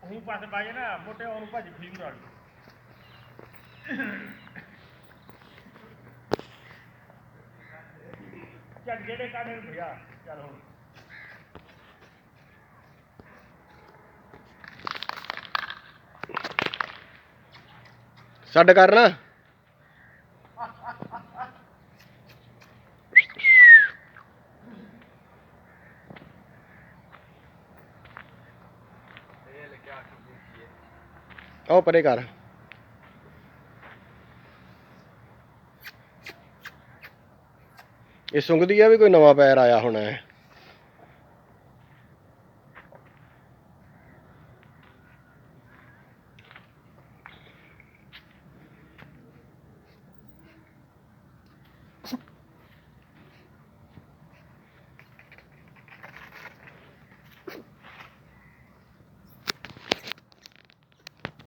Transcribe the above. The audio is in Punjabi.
ਉਹ ਪਾਸੇ ਬਾਜੇ ਨਾ ਮੋਟੇ ਉਹਨੂੰ ਭੱਜ ਫੀਮ ਨਾਲ ਚੱਲ ਜਿਹੜੇ ਕਾਣੇ ਨੂੰ ਭਿਆ ਚੱਲ ਹੁਣ ਛੱਡ ਕਰਨਾ ਉਹ ਪਰੇ ਕਰ ਇਹ ਸੁੰਘਦੀ ਆ ਵੀ ਕੋਈ ਨਵਾਂ ਪੈਰ ਆਇਆ ਹੋਣਾ ਹੈ।